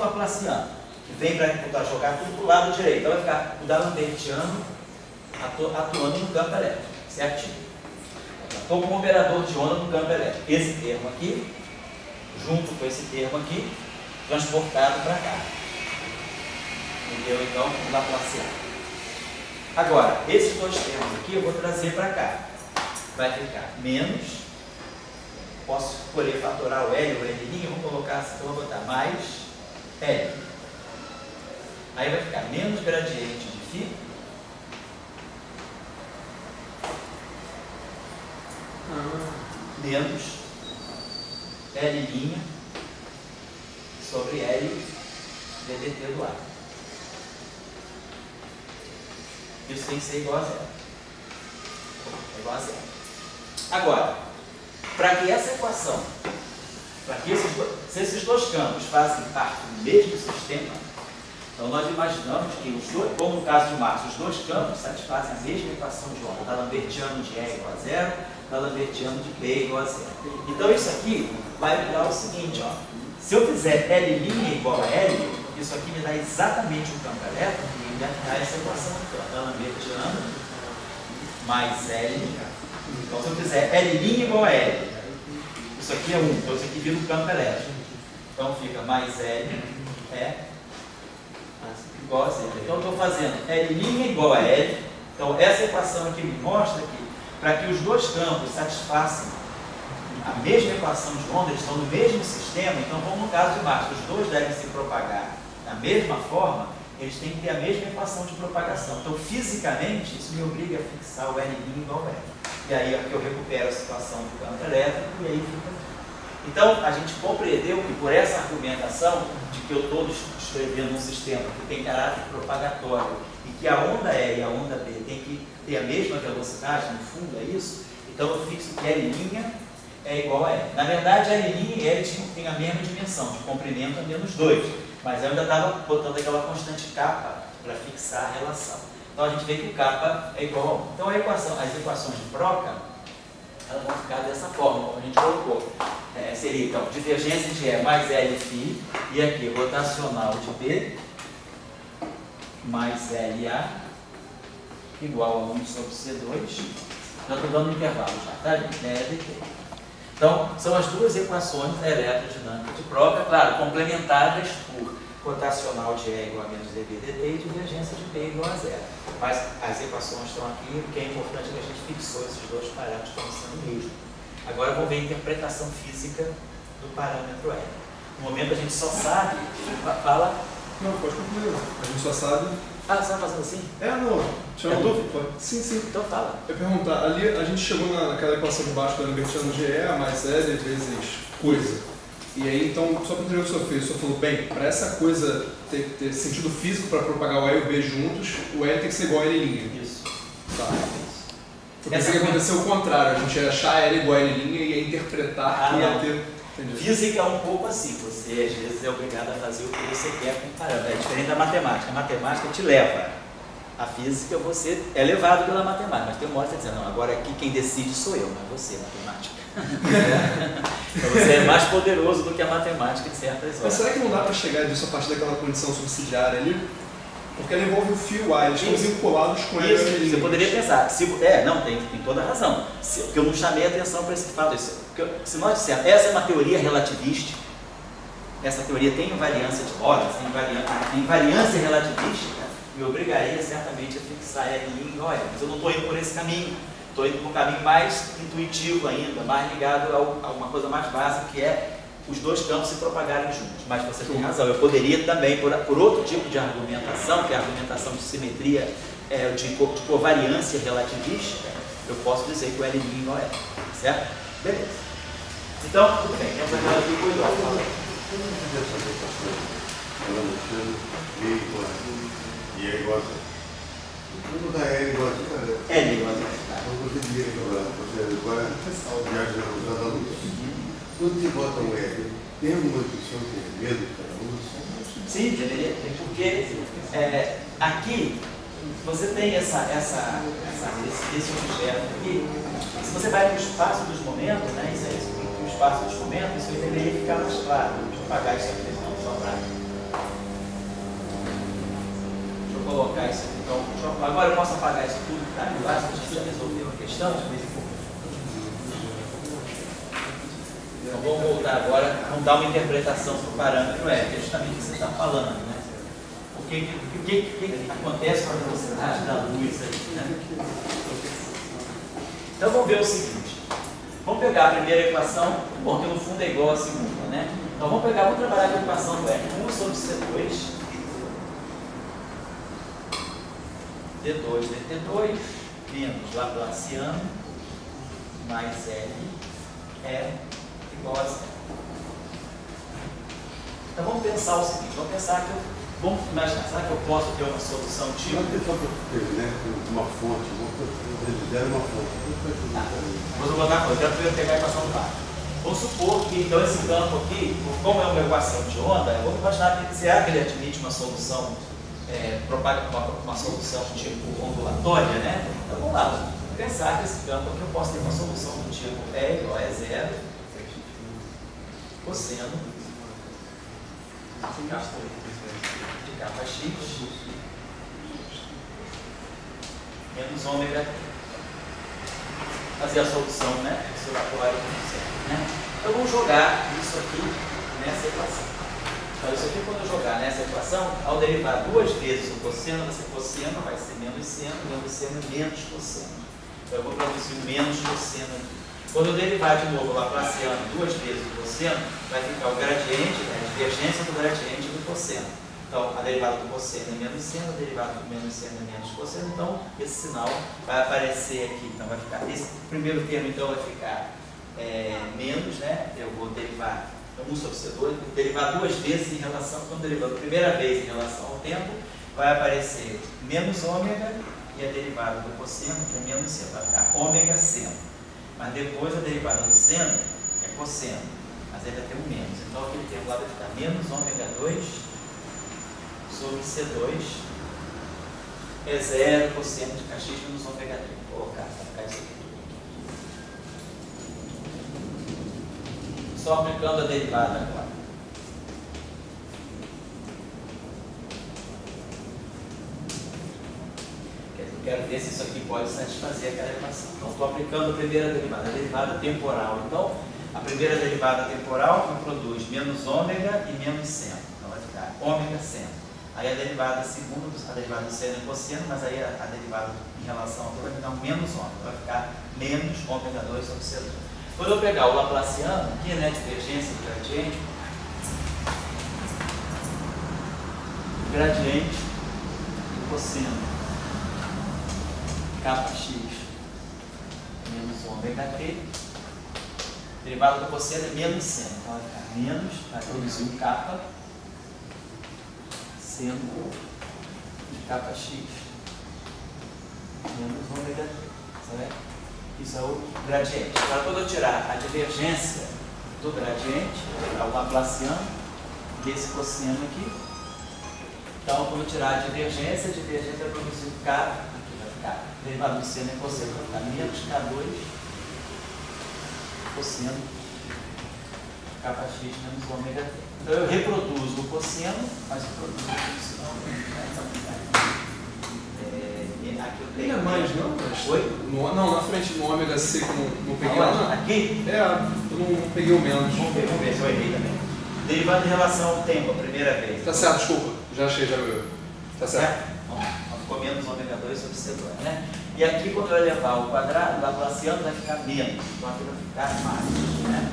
laplaciano, que vem para jogar tudo para o lado direito. Então vai ficar o D'Alembertiano atuando no campo elétrico, certinho. Estou com um operador de onda no campo elétrico. Esse termo aqui, junto com esse termo aqui, transportado para cá. Entendeu? Então, o laplaciano. Agora, esses dois termos aqui eu vou trazer para cá. Vai ficar menos, posso escolher fatorar o L ou L', vamos colocar assim, então eu vou botar mais L. Aí vai ficar menos gradiente de φ, menos L' sobre L ddt do A. Isso tem que ser igual a zero. É igual a zero. Agora, para que essa equação, para que se esses dois campos fazem parte do mesmo sistema, então nós imaginamos que os dois, como no caso de Marx, os dois campos satisfazem a mesma equação de onda, D'Alembertiano de E igual a zero, D'Alembertiano de B igual a zero. Então isso aqui vai me dar o seguinte, ó, se eu fizer L' igual a L, isso aqui me dá exatamente o campo elétrico e vai dar essa equação aqui, ó, D'Alembertiano mais L. Então se eu fizer L' igual a L, isso aqui é 1, então isso aqui vira o campo elétrico. Então fica mais L é igual a zero. Então eu estou fazendo L' igual a L. Então essa equação aqui me mostra que para que os dois campos satisfaçam a mesma equação de onda, eles estão no mesmo sistema, então como no caso de Marx, os dois devem se propagar da mesma forma, eles têm que ter a mesma equação de propagação. Então fisicamente isso me obriga a fixar o L' igual a L. E aí aqui eu recupero a situação do campo elétrico e aí fica. Então a gente compreendeu que por essa argumentação de que eu estou escrevendo um sistema que tem caráter propagatório e que a onda E e a onda B tem que ter a mesma velocidade, no fundo é isso, então eu fixo que L' é igual a L. Na verdade, L' e L tem a mesma dimensão, de comprimento a menos 2, mas eu ainda estava botando aquela constante kappa para fixar a relação. Então a gente vê que o kappa é igual a 1. Então as equações de Proca, elas vão ficar dessa forma, como a gente colocou. Seria então divergência de E mais Lφ, e aqui rotacional de B mais LA igual a 1 sobre C2. Já estou dando um intervalo já, tá gente? dt. Então, são as duas equações da eletrodinâmica de Proca, claro, complementadas por rotacional de E igual a menos dB dt e divergência de B igual a zero. Mas as equações estão aqui, o que é importante é que a gente fixou esses dois parâmetros como sendo o mesmo. Agora vamos ver a interpretação física do parâmetro L. No momento a gente só sabe, fala... Não, pode concluir. A gente só sabe... Ah, você está fazendo assim? Não. É dúvida? Sim, sim. Então fala. Eu ia perguntar, ali a gente chegou naquela equação de baixo do D'Alembertiano de E mais L vezes coisa. E aí, então, só para entender o que o senhor fez, o senhor falou, bem, para essa coisa ter sentido físico para propagar o E e o B juntos, o L tem que ser igual a L'. Isso. Tá. Eu pensei que aconteceu o contrário, a gente ia achar L igual a L' e ia interpretar que ia ter... Entendi. Física é um pouco assim, você às vezes é obrigado a fazer o que você quer com o parâmetro. É diferente da matemática. A matemática te leva. A física você é levado pela matemática, mas tem uma hora que você diz, não, agora aqui quem decide sou eu, não é você, matemática. Então você é mais poderoso do que a matemática em certas horas. Mas será que não dá para chegar disso a partir daquela condição subsidiária ali? Porque ela envolve o fio A, eles estão vinculados com ele. Isso, você poderia pensar, tem toda a razão. Porque eu não chamei a atenção para esse fato. Se nós dissermos, essa é uma teoria relativística, essa teoria tem invariância de Lorentz, tem invariância relativística, me obrigaria certamente a fixar L igual a L. Mas eu não estou indo por esse caminho, estou indo por um caminho mais intuitivo ainda, mais ligado a uma coisa mais básica, que é os dois campos se propagarem juntos. Mas você tem razão, eu poderia também, por outro tipo de argumentação, que é a argumentação de simetria, de covariância relativística, eu posso dizer que o L' igual a L, certo? Beleza. Então, tudo bem, temos aquela aqui com o hidrógeno. E é igual a zero. Tudo dá L igual a zero. L igual a zero. Então você diria que agora viagem da luz. Quando você bota um L, tem alguma intuição que é medo para a luz? Sim, deveria ter, porque aqui você tem esse objeto aqui. Se você vai para o espaço dos momentos, né, isso é isso, o espaço dos momentos, isso aí deveria ficar mais claro. Deixa eu apagar isso aqui, só para apagar isso tudo que está ali embaixo, a gente já resolveu a questão. Então vamos voltar agora, vamos dar uma interpretação para o parâmetro F, que é justamente o que você está falando, né? O que acontece com a velocidade da luz aí, né? Então vamos ver o seguinte, vamos pegar a primeira equação, porque no fundo é igual à segunda, né? Então vamos trabalhar com a equação do F, 1 sobre C2, D2 dt2, menos Laplaciano, mais L, é igual a zero. Então vamos pensar o seguinte, vamos imaginar, será que eu posso ter uma solução tipo? Uma pessoa que teve, né, uma fonte, deram uma fonte. Vou botar uma coisa, eu quero primeiro pegar a equação do lado. Vamos supor que então esse campo aqui, como é uma equação de onda, eu vou imaginar que será que ele admite uma solução, uma solução tipo ondulatória, né? Então vamos lá, vamos pensar que esse campo aqui eu posso ter uma solução do tipo E igual a zero, cosseno de capa x menos ômega, fazer a solução, né? Oscilatória do cosseno, né? Então vamos jogar isso aqui nessa equação. Então isso aqui, quando eu jogar nessa equação, ao derivar duas vezes o cosseno, vai ser cosseno, vai ser menos seno é menos cosseno. Então eu vou produzir o menos cosseno aqui. Quando eu derivar de novo o Laplaciano duas vezes o cosseno, vai ficar o gradiente, a divergência do gradiente do cosseno. Então, a derivada do cosseno é menos seno, a derivada do menos seno é menos cosseno. Então, esse sinal vai aparecer aqui. Então, vai ficar, esse primeiro termo, então, vai ficar menos, né? Eu vou derivar 1 sobre C2, derivar duas vezes em relação, quando derivando a primeira vez em relação ao tempo, vai aparecer menos ômega e a derivada do cosseno, que é menos seno, vai ficar ômega seno. Mas depois a derivada do seno é cosseno, mas aí vai ter um menos. Então aquele termo lá vai ficar menos ômega 2 sobre C2 é zero cosseno de x menos ômega 3. Vou colocar, vai ficar isso aqui. Só aplicando a derivada agora. Quero ver se isso aqui pode satisfazer aquela equação. Então, estou aplicando a primeira derivada, a derivada temporal. Então, a primeira derivada temporal me produz menos ômega e menos seno. Então, vai ficar ômega seno. Aí a derivada segunda, a derivada do seno é cosseno, mas aí a derivada em relação a outra vai me dar um menos ômega. Vai ficar menos ômega 2 sobre C2. Quando eu pegar o Laplaciano, aqui, né, divergência do gradiente do cosseno capa x menos ômega t, derivada do cosseno é menos seno, então vai ficar menos, vai produzir um capa seno de capa x menos ômega t, certo? Isso é o gradiente. Agora, quando eu tirar a divergência do gradiente, o Laplaciano desse cosseno aqui, então quando eu tirar a divergência vai produzir um capa, derivada do seno é cosseno, vai ficar menos K2 cosseno capa x menos ômega t. Então eu reproduzo o cosseno, mas eu produzo o sinal. Aqui eu tenho. Não é mais, não? Mas... Oi? Não, na frente do ômega C que eu não peguei lá. Aqui? Eu não peguei o menos. Vamos ver se eu errei também. Derivada em relação ao tempo, a primeira vez. Tá certo, desculpa. Já achei, já viu. Tá certo. Bom, ficou menos ômega 2 sobre C2, né? E aqui, quando eu levar o quadrado, o Laplaciano vai ficar menos. Então aqui vai ficar mais, né?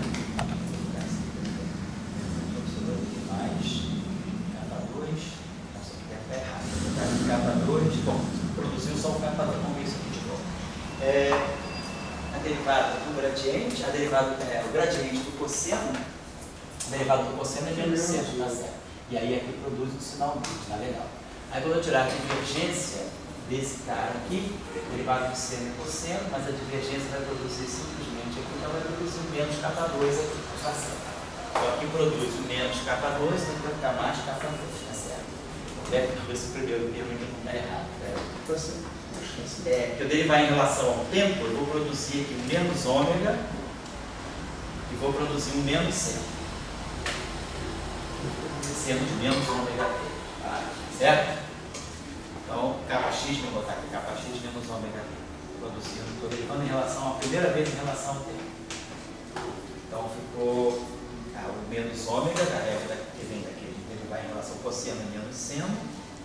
Mais K2. Nossa, aqui é errado. K2. Bom, produziu só o K2. Vamos ver isso aqui de novo. A derivada do gradiente, o gradiente do cosseno, a derivada do cosseno é menos seno, tá certo? E aí aqui produz um sinal menos, tá legal. Aí quando eu tirar a divergência desse cara aqui, derivado do seno e cosseno, mas a divergência vai produzir simplesmente aqui, então vai produzir o menos K2 aqui, tá certo? Então aqui produz o menos K2, então vai ficar mais K2, tá certo? Deve ver se o primeiro termo ainda não está errado. Tá certo. Que eu derivar em relação ao tempo, eu vou produzir aqui o menos ômega e vou produzir um menos seno. Seno de menos ômega t, tá? Certo? Então, kappa x, vou botar aqui, kappa x menos ômega produzindo, estou derivando em relação, a primeira vez em relação ao tempo. Então ficou o menos ômega, da regra que vem daqui, derivar em relação ao cosseno menos seno,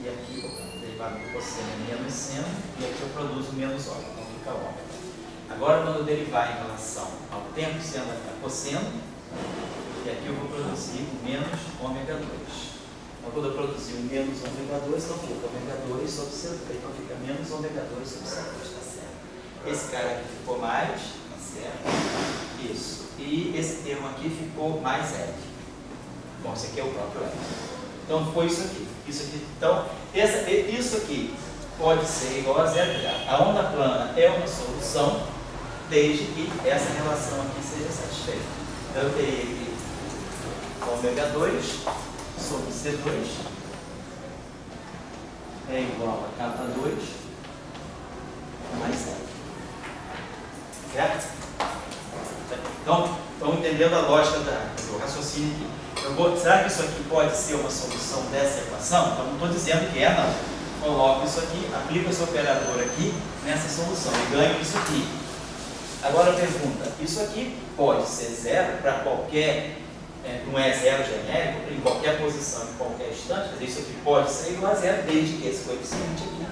e aqui o derivado do cosseno é menos seno, e aqui eu produzo menos ômega, então fica ômega. Agora, quando eu derivar em relação ao tempo, sendo a cosseno, e aqui eu vou produzir o menos ômega 2. Então, quando eu produzir o menos ômega 2, então fica ômega 2 sobre C2. Então fica menos ômega 2 sobre C2, está certo? Esse cara aqui ficou mais, está certo? Isso. E esse termo aqui ficou mais F. Bom, esse aqui é o próprio F. Então ficou isso aqui. Isso aqui. Então, isso aqui pode ser igual a zero. A onda plana é uma solução, desde que essa relação aqui seja satisfeita. Então eu teria aqui ômega 2 sobre C2 é igual a kappa 2 mais F. Certo? Então, estão entendendo a lógica do raciocínio aqui. Será que isso aqui pode ser uma solução dessa equação? Então, não estou dizendo que é, não. Coloco isso aqui, aplico esse operador aqui nessa solução e ganho isso aqui. Agora a pergunta, isso aqui pode ser zero para qualquer, não é zero genérico, em qualquer posição, em qualquer instante, quer dizer, isso aqui pode ser igual a zero, desde que esse coeficiente aqui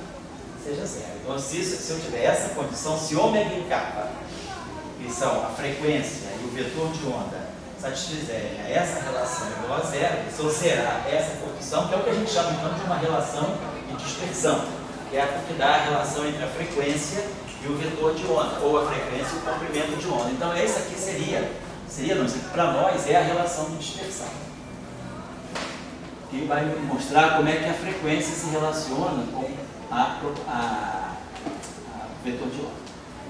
seja zero. Então, se eu tiver essa condição, se ômega e kappa, que são a frequência e o vetor de onda, satisfizerem a essa relação igual a zero, isso será essa condição, que é o que a gente chama então de uma relação de dispersão, que é a que dá a relação entre a frequência e o vetor de onda, ou a frequência e o comprimento de onda. Então, essa aqui para nós é a relação de dispersão, que vai mostrar como é que a frequência se relaciona com a vetor de onda.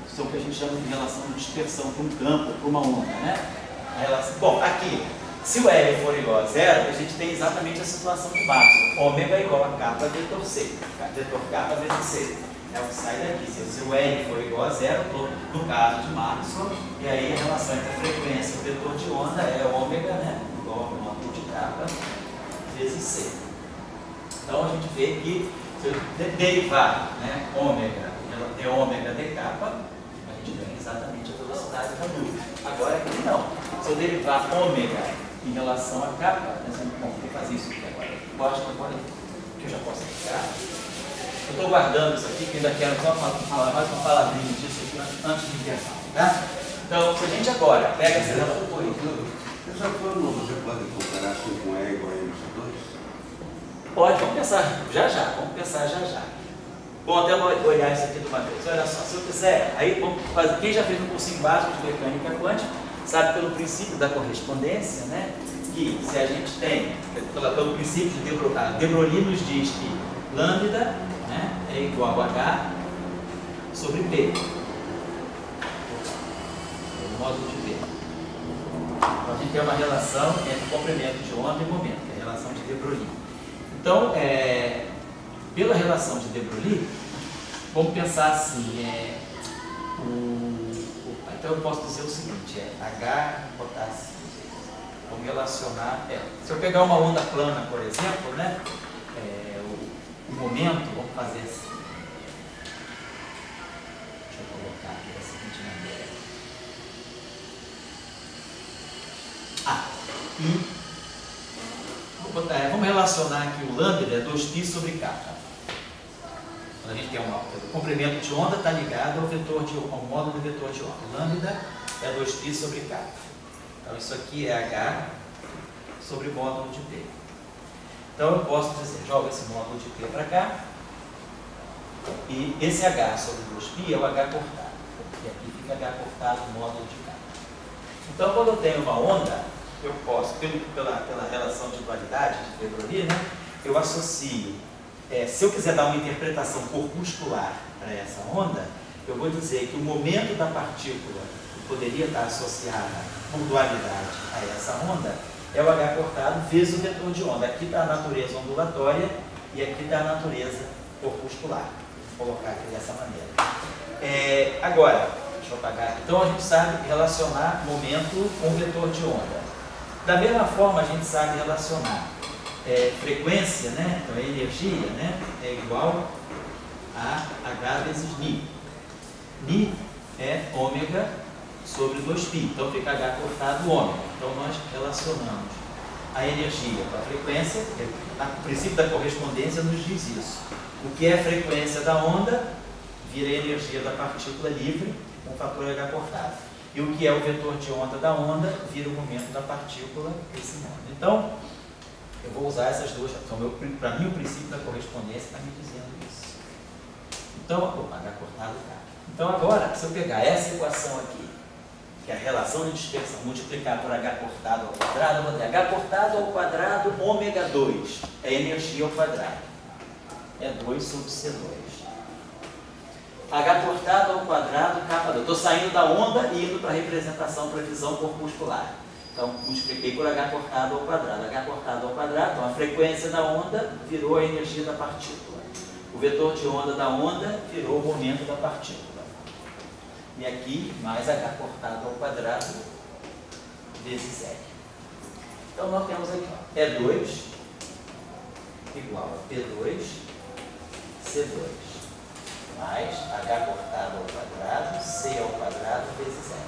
Isso é o que a gente chama de relação de dispersão para um campo, para uma onda, né? Bom, aqui, se o L for igual a zero, a gente tem exatamente a situação de Maxwell. Ômega é igual a kappa vetor C, vetor kappa vezes C. É o que sai daqui. Se o L for igual a zero, no caso de Maxwell, e aí a relação entre a frequência e o vetor de onda é ômega, né? Igual ao módulo de kappa vezes C. Então a gente vê que se eu derivar, né, ômega, de ômega de kappa, a gente ganha exatamente a velocidade da luz. Agora aqui não. Se eu derivar ômega em relação a kappa, bom, vou fazer isso aqui agora. Eu acho que agora que eu já posso explicar. Eu estou guardando isso aqui, que ainda quero só falar mais uma palavrinha disso aqui antes do intervalo, tá? Então, se a gente agora pega essa relação por Essa fórmula você pode comparar com E igual a MC2? Pode, vamos pensar vamos pensar já. Bom, até olhar isso aqui de uma vez. Olha só, se eu quiser, aí vamos fazer. Quem já fez um cursinho básico de mecânica quântica, sabe pelo princípio da correspondência, né? Que se a gente tem, pelo princípio de De Broglie nos diz que lambda, né, é igual a H sobre P. O módulo de P. Então a gente tem uma relação entre comprimento de onda e momento, que é a relação de De Broglie. Então, pela relação de De Broglie, vamos pensar assim, então eu posso dizer o seguinte, H, botar assim, vamos relacionar, se eu pegar uma onda plana, por exemplo, né, o momento, vamos fazer assim, deixa eu colocar aqui da seguinte maneira, vamos relacionar aqui o lambda é 2π sobre kappa. Quando a gente tem o comprimento de onda está ligado ao módulo do vetor de onda. Lambda é 2π sobre kappa. Então isso aqui é H sobre o módulo de P. Então eu posso dizer, joga esse módulo de P para cá, e esse H sobre 2π é o H cortado. E aqui fica H cortado no módulo de kappa. Então quando eu tenho uma onda, eu posso, pela relação de dualidade de De Broglie, né, eu associo, se eu quiser dar uma interpretação corpuscular para essa onda, eu vou dizer que o momento da partícula que poderia estar associada por dualidade a essa onda é o H cortado vezes o vetor de onda. Aqui está a natureza ondulatória e aqui está a natureza corpuscular. Vou colocar aqui dessa maneira. Agora, deixa eu apagar aqui. Então a gente sabe relacionar momento com vetor de onda. Da mesma forma, a gente sabe relacionar frequência, né? Então a energia, né? É igual a H vezes Ni. Ni é ômega sobre 2π. Então fica H cortado ômega. Então nós relacionamos a energia com a frequência. O princípio da correspondência nos diz isso. O que é a frequência da onda vira a energia da partícula livre com o fator H cortado. E o que é o vetor de onda da onda vira o momento da partícula esse modo. Então, eu vou usar essas duas. Então, para mim, o princípio da correspondência está me dizendo isso. Então, H cortado K. Então, agora, se eu pegar essa equação aqui, que é a relação de dispersão, multiplicar por H cortado ao quadrado, eu vou ter H cortado ao quadrado ômega 2. É energia ao quadrado. É 2 sobre C2. H cortado ao quadrado, K. Eu estou saindo da onda e indo para a representação, para a visão corpuscular. Então, multipliquei por H cortado ao quadrado. H cortado ao quadrado, então a frequência da onda virou a energia da partícula. O vetor de onda da onda virou o momento da partícula. E aqui, mais H cortado ao quadrado vezes L. Então, nós temos aqui, ó, E2 igual a P2, C2. Mais H cortado ao quadrado, C ao quadrado vezes L.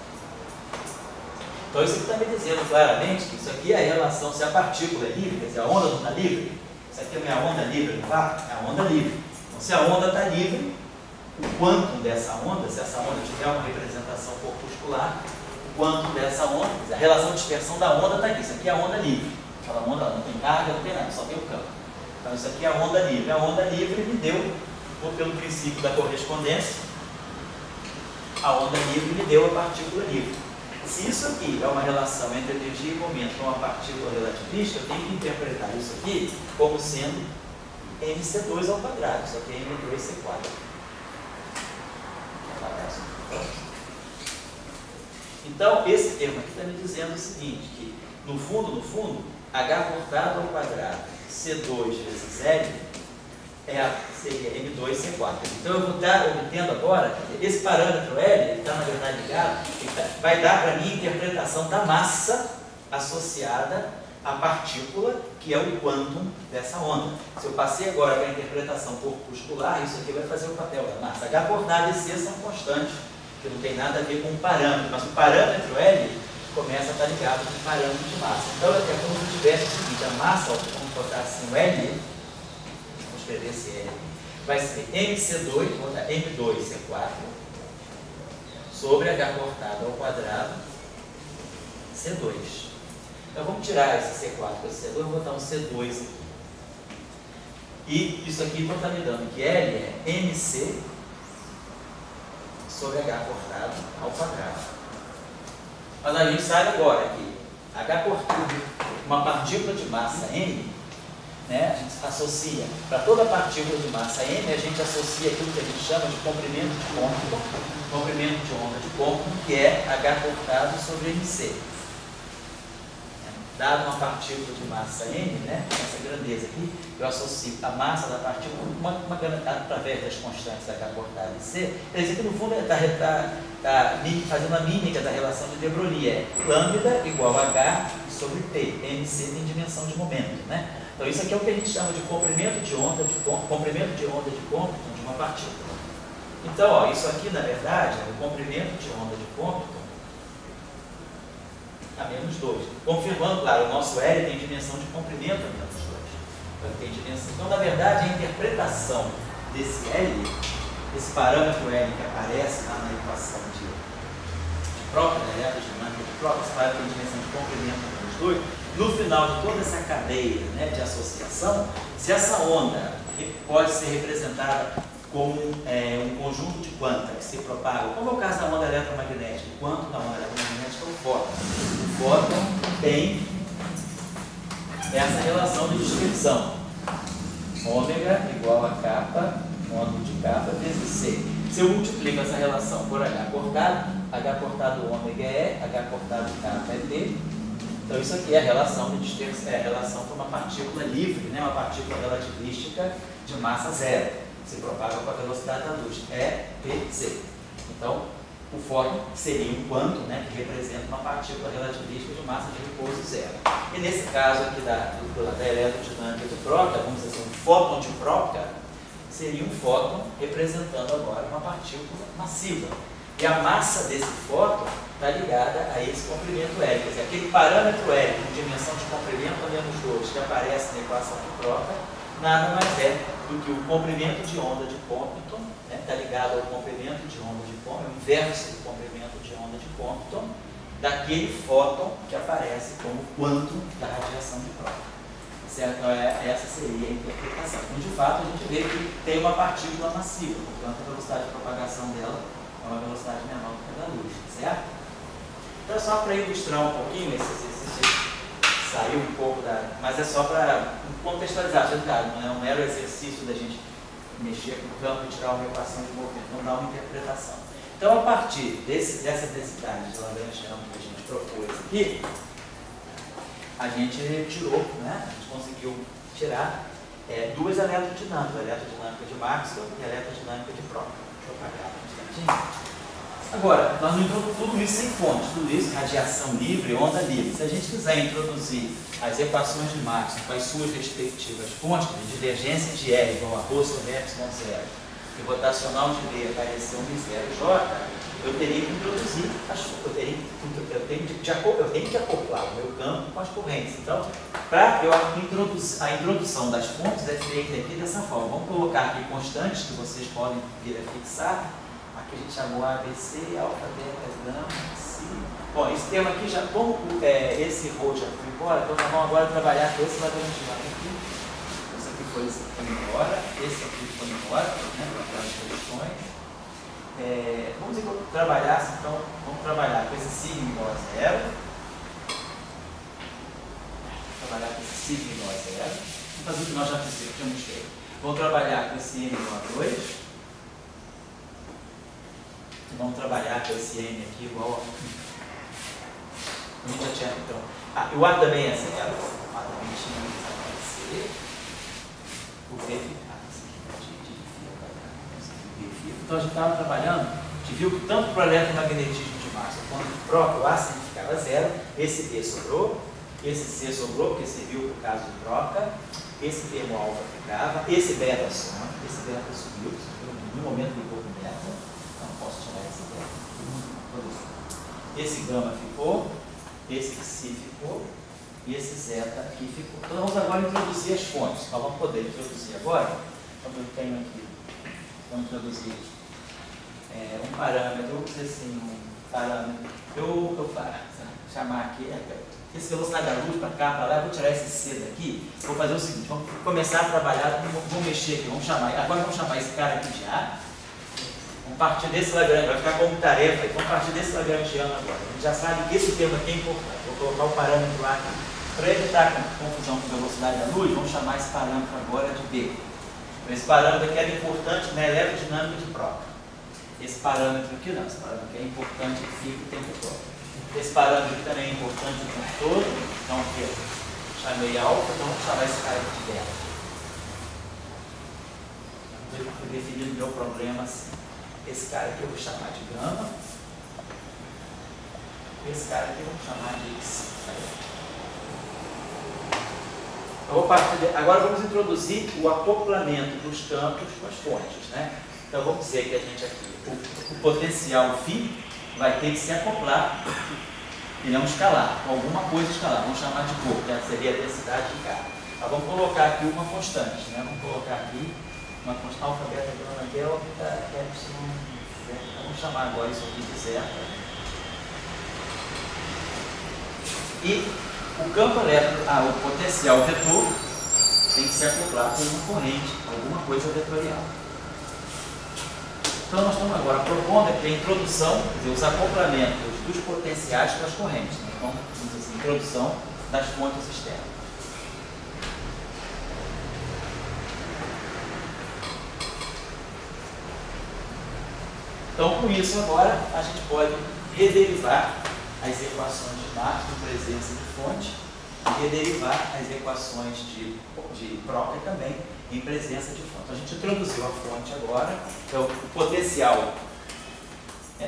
Então isso aqui está me dizendo claramente que isso aqui é a relação, se a partícula é livre, quer dizer, a onda não está livre, isso aqui é a minha onda livre, não está? É a onda livre. Então se a onda está livre, o quantum dessa onda, se essa onda tiver uma representação corpuscular, o quantum dessa onda, quer dizer, a relação de dispersão da onda está aqui, isso aqui é a onda livre. Aquela onda não tem carga, não tem nada, só tem o campo. Então isso aqui é a onda livre. A onda livre me deu, pelo princípio da correspondência, a onda livre me deu a partícula livre. Se isso aqui é uma relação entre energia e momento com uma partícula relativista, eu tenho que interpretar isso aqui como sendo mc2 ao quadrado, isso aqui é m2c4. Então, esse termo aqui está me dizendo o seguinte, que no fundo, H cortado ao quadrado, C2 vezes L, seria M2C4. Então eu vou estar obtendo agora, esse parâmetro L, ele está na verdade ligado, vai dar para mim a interpretação da massa associada à partícula, que é o quantum dessa onda. Se eu passei agora para a interpretação corpuscular, isso aqui vai fazer o papel da massa. H cortado e C são constantes, que não tem nada a ver com o parâmetro, mas o parâmetro L começa a estar ligado com o parâmetro de massa. Então é como se tivesse o seguinte, a massa, vamos botar assim o L, escrever esse L, vai ser MC2, vou botar M2C4 sobre H cortado ao quadrado C2. Então vamos tirar esse C4 com esse C2, vou botar um C2 aqui. E isso aqui está me dando que L é MC sobre H cortado ao quadrado. Mas a gente sabe agora que H cortado, uma partícula de massa M, né, a gente associa, para toda partícula de massa M, a gente associa aquilo que a gente chama de comprimento de onda de Compton, que é H cortado sobre MC. Dado uma partícula de massa M, né, essa grandeza aqui, eu associo a massa da partícula através das constantes H cortado e C. Quer dizer que no fundo está fazendo a mímica da relação de de Broglie, é lambda igual a H sobre P. MC tem dimensão de momento, né? Então isso aqui é o que a gente chama de comprimento de onda de Compton de uma partícula. Então, ó, isso aqui na verdade é o comprimento de onda de Compton a menos 2. Confirmando, claro, o nosso L tem dimensão de comprimento a menos 2. Então, tem dimensão. Então, na verdade, a interpretação desse L, esse parâmetro L que aparece lá na equação de própria, da eletrodinâmica de própria, esse parâmetro tem dimensão de comprimento a menos 2, no final de toda essa cadeia, né, de associação, se essa onda pode ser representada como um conjunto de quanta que se propagam, como é o caso da onda eletromagnética, o quanto da onda eletromagnética é o fóton. O fóton tem essa relação de dispersão, ômega igual a kappa, módulo de kappa vezes C. Se eu multiplico essa relação por H cortado ômega é, H cortado kappa é T. Então isso aqui é a relação de dispersão, é a relação com uma partícula livre, né, uma partícula relativística de massa zero. Se propaga com a velocidade da luz, é PC. Então, O fóton seria um quanto, né, que representa uma partícula relativística de massa de repouso zero. E nesse caso aqui da eletrodinâmica de Proctor, vamos dizer assim, um fóton de Proctor, seria um fóton representando agora uma partícula massiva. E a massa desse fóton está ligada a esse comprimento L. Quer dizer, aquele parâmetro L com dimensão de comprimento menos 2 que aparece na equação de Proctor, nada mais é do que o comprimento de onda de Compton, está ligado ao comprimento de onda de Compton, o inverso do comprimento de onda de Compton, daquele fóton que aparece como quantum da radiação de Proctor. Certo? Então, essa seria a interpretação. Então, de fato, a gente vê que tem uma partícula massiva, portanto, a velocidade de propagação dela é uma velocidade menor do que a da luz, certo? Então, só para ilustrar um pouquinho esse exercício, saiu um pouco da... Mas é só para contextualizar, não é um mero exercício da gente mexer com o campo e tirar uma equação de movimento, não dá uma interpretação. Então, a partir dessa densidade de Lagrangiano que a gente propôs aqui, a gente tirou, né? A gente conseguiu tirar duas eletrodinâmicas, a eletrodinâmica de Maxwell e a eletrodinâmica de Proctor. Deixa eu apagar um instantinho. Agora, nós não introduzimos tudo isso sem fonte, tudo isso, radiação livre, onda livre. Se a gente quiser introduzir as equações de Maxwell com as suas respectivas fontes, de divergência de R igual a rho sobre epsilon zero, e rotacional de B aparecer 1 e 0 J, eu teria que introduzir eu tenho que acoplar o meu campo com as correntes. Então, a introdução das fontes é feita aqui dessa forma. Vamos colocar aqui constantes que vocês podem vir a fixar. Aqui a gente chamou ABC, alfa, beta, gama, psi. Bom, esse termo aqui já, como esse rho já foi embora, então vamos agora trabalhar com esse Lagrangiano aqui. Esse aqui foi embora, esse aqui foi embora, né, para aquelas questões. Vamos trabalhar, então, vamos trabalhar com esse sigma igual a zero. Trabalhar com esse sigma igual a zero. Vamos fazer o que nós já fizemos feito. Vamos trabalhar com esse n igual a 2. E vamos trabalhar com esse n aqui igual a 1. A gente já tinha, então. O A também é zero. O A também tinha que aparecer. O B ficar. Então a gente estava trabalhando, a gente viu que tanto para o eletromagnetismo de Maxwell quanto para o Proctor, o A sempre ficava zero, esse B sobrou, esse C sobrou, porque serviu para o caso de troca, esse termo alfa ficava, esse beta soma, esse beta subiu no momento do corpo beta, então não posso tirar esse beta, esse gama ficou, esse psi ficou, e esse zeta aqui ficou. Então vamos agora introduzir as fontes, nós vamos poder introduzir agora, como eu tenho aqui. Vamos introduzir um parâmetro, vou dizer assim, um parâmetro. Eu vou chamar aqui, esse velocidade da luz para cá, para lá, eu vou tirar esse C daqui, vou fazer o seguinte, vamos começar a trabalhar, vamos mexer aqui, agora vamos chamar esse cara aqui de A, vamos partir desse Lagrangiano, vai ficar como tarefa, vamos partir desse Lagrangiano agora. A gente já sabe que esse termo aqui é importante, vou colocar o parâmetro A aqui. Para evitar confusão com a velocidade da luz, vamos chamar esse parâmetro agora de B. Esse parâmetro aqui era importante na eletrodinâmica de Proctor. Esse parâmetro aqui não, esse parâmetro aqui é importante e fica o tempo todo. Esse parâmetro aqui também é importante o tempo todo, então aqui eu chamei alfa, então vamos chamar esse cara aqui de beta. Eu fui definindo meu problema assim. Esse cara aqui eu vou chamar de gama, esse cara aqui eu vou chamar de x. Agora vamos introduzir o acoplamento dos campos com as fontes, né? Então vamos dizer que a gente aqui, o potencial φ vai ter que se acoplar, ele é um escalar, com alguma coisa escalar, vamos chamar de ρ, que seria a densidade de K. Então vamos colocar aqui uma constante, né? Vamos colocar aqui uma constante alfa, beta, gama, delta, epsilon, zeta. Vamos chamar agora isso aqui de zeta. E o campo elétrico, o potencial vetor tem que se acoplar com uma corrente, alguma coisa vetorial. Então nós estamos agora propondo aqui a introdução, quer dizer, os acoplamentos dos potenciais com as correntes. Né? Então, vamos dizer assim, introdução das fontes externas. Então, com isso agora, a gente pode rederivar as equações de Maxwell em presença de fonte e rederivar as equações de Proctor também em presença de fonte. Então, a gente introduziu a fonte agora, então o potencial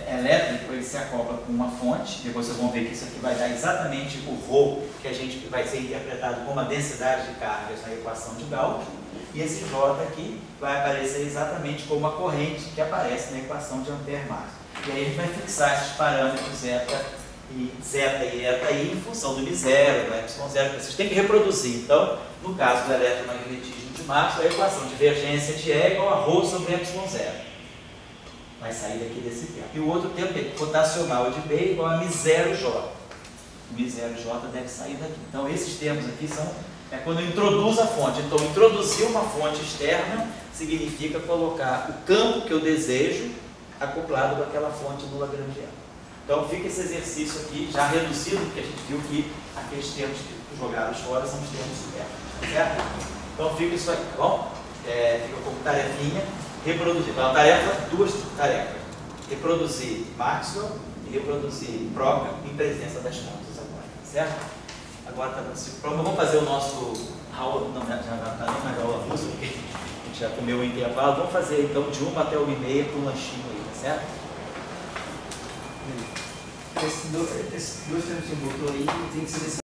elétrico, ele se acopla com uma fonte, depois vocês vão ver que isso aqui vai dar exatamente o ρ, que a gente vai ser interpretado como a densidade de cargas na equação de Gauss, e esse J aqui vai aparecer exatamente como a corrente que aparece na equação de Ampère-Marx. E aí a gente vai fixar esses parâmetros zeta e eta i em função do μ0, do ε0, que vocês têm que reproduzir. Então, no caso do eletromagnetismo de Marx, a equação de divergência de E é igual a ρ sobre ε0. Vai sair daqui desse termo. E o outro termo rotacional de B é igual a μ0J. O μ0J deve sair daqui. Então, esses termos aqui são quando eu introduzo a fonte. Então, introduzir uma fonte externa significa colocar o campo que eu desejo acoplado com aquela fonte no Lagrangiano. Então, fica esse exercício aqui já reduzido, porque a gente viu que aqueles termos jogados fora são os termos supernos, certo? Então, fica isso aí, tá bom? Fica como tarefinha. Reproduzir. Então, duas tarefas. Reproduzir Maxwell e reproduzir Broca em presença das fontes agora, certo? Agora está no prova. Vamos fazer o nosso aula, não, já está nem mais aula russa, porque a gente já comeu o intervalo. Vamos fazer então de 1 até 1h30 para um lanchinho aí, tá certo? Esses dois termos que você botou aí tem que ser